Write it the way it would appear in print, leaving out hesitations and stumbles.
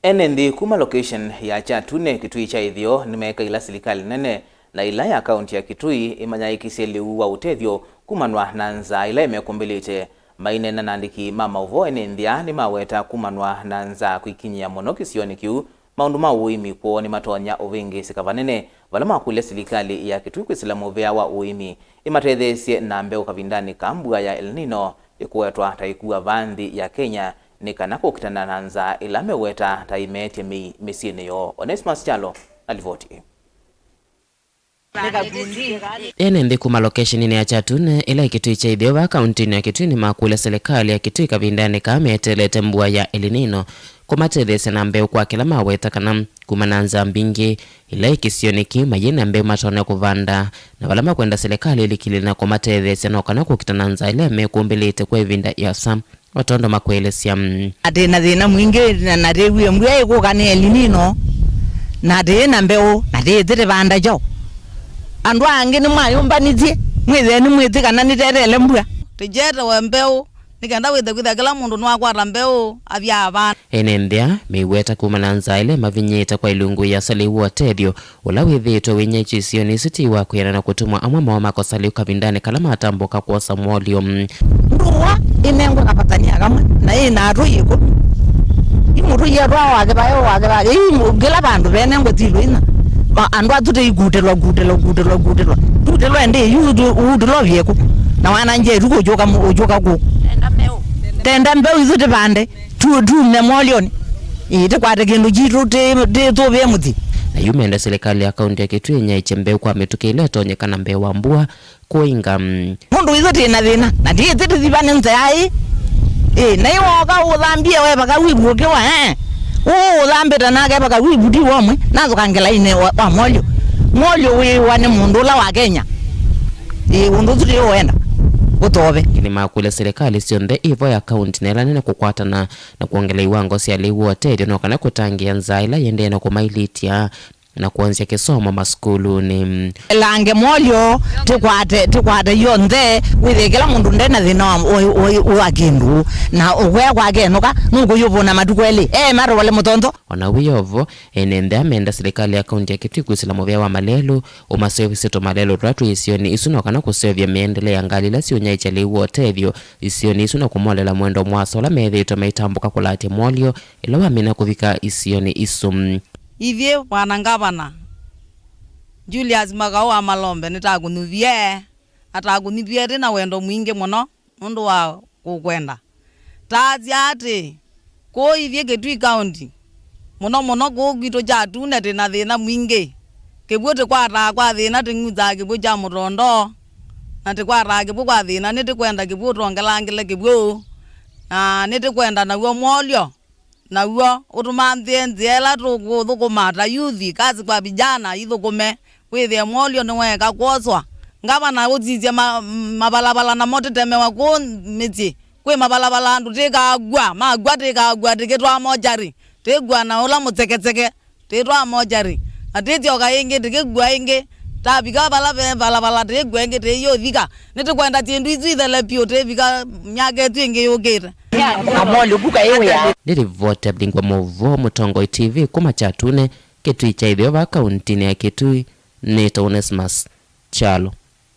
Enendi kuma location ya Chatune Kitui cha ithio nimeka ila serikali nene na ila ya kaunti ya Kitui imanyaikisie wa utethio kumanwa na nza ila imekumbilite maine na nandiki mama uvo enendia ni maweta kumanwa na nza kuikinyia mono kisioni kiu maundu ma uimi kwa ni matonya uvingi sikavanene vala makulia serikali ya Kitui kwisilamu vya wa uimi imatethesie na mbeu kavindani kambua ya El Nino ikuwetwa taikuwa vandhi ya Kenya nikanako kitana na nza ila meweta taimete misine yo. Onesmus Chalo alivoti. Enendi kuma location ya Chatune ila Kitui cha ithio wa kaunti ya Kitui ni makule serikali ya Kitui kavindani kametelete mbua ya El Nino kumatethese na mbeu kwa kila maweta kana kumananza mbingi ila ikisioni kima yena mbeu matone kuvanda na wala makwenda serikali ilikilina kumatethese na kana kukitananza ila mekumbilite kwa ivinda ya sam watondo makwelesya atena thina mwingi na rewe mbwe ikukane El Nino na thina mbeu na thire banda jo andu angi ni mwayumbanitie mwitheni mwiti kana ni terele mbwa tijete we mbeu nikenda withe kwitha kila mundu nwakwata mbeu avya avana enendia miweta kumananza ile mavinyita kwa ilungu ya saliwu atethio ula withitwe winyechi sioni sitiwa kuyana na kutumwa amwa mawama kwa saliwu kavindani kala matamboka kwa samolio nduwa inengwa kapatania kama na ina ruyiku imutu yerwa wake imu gila bandu benengwa tilo ina andu atute igutelwa tutelwa ende udilo vyeku na wana nje ruko joka ku tenda mbeu izute bande tu memolioni ite kwate kindu jitu te to bemuti na yumenda serikali ya kaunti ya Kitui nyaiche mbeu kwa metukile tonyekana mbeu wa mbua kuinga mundu izute na thina na ndiye tete zibane nzai na iwoka uthambie we baka wibuke wa uthambita nake baka wibuti womwe nazo kangela ine wa molio we wane mundu la wa Kenya undu zuri wenda utobe ni makule serikali sionde ivo ya kaunti nela nene kukwatana na kuongela iwango sia liwu atethio no kana kutangia nzaila yende na kumailitia na kuanzia kisomo maskulu ni lange molio tukwate yonde withekela mundu ndena thina wa kindu na ugwe kwa genuka nuko yobona matukweli maro wale mutondo ona wiyovo enende amenda serikali ya kaunti ya Kitui kusilamu vya wa malelu umaservice to malelu ratu isioni isuno kana kusevya meendelea ngalila sionyaicha liwu atethio isioni isuno kumolela mwendo mwaso la methito maitambuka kulati molio ila wamina kuvika isioni isum ivye wanangavana Julius Magao amalombe nitakunuvie atakunivie rina wendo mwingi muno mundu wa kukwenda tazi ati ko ivye Kitui county muno ko gwito Chatune tina thina mwingi kibwote kwa thina tinguza kibwo cha mutondo na tikwara kibwo kwa thina nitikwenda kibwo tongelangile kibwo na nitikwenda nawo molio na uo utumanthie nziela tukumata yuthi kazi kwa vijana ithukume withie molio ni weka kwoswa ngavana uzizie mabalabala na motitemewa ku miti kwi mabalabala andu tikagwa magwa tikitwa mojari tigwa na ula muteketeke titwa mojari atitioka ingi tikigwa ingi tabika balabala tigwa ingi tiyothika nitikwenda tindu izu ithele pio tivika myaka tu ingi yukite amolio kuka ewe ya nilivote Bingwa Movo Mutongo TV kuma Chatune Kitui cha ithio wa kaunti ya Kitui nito Onesmus Chalo.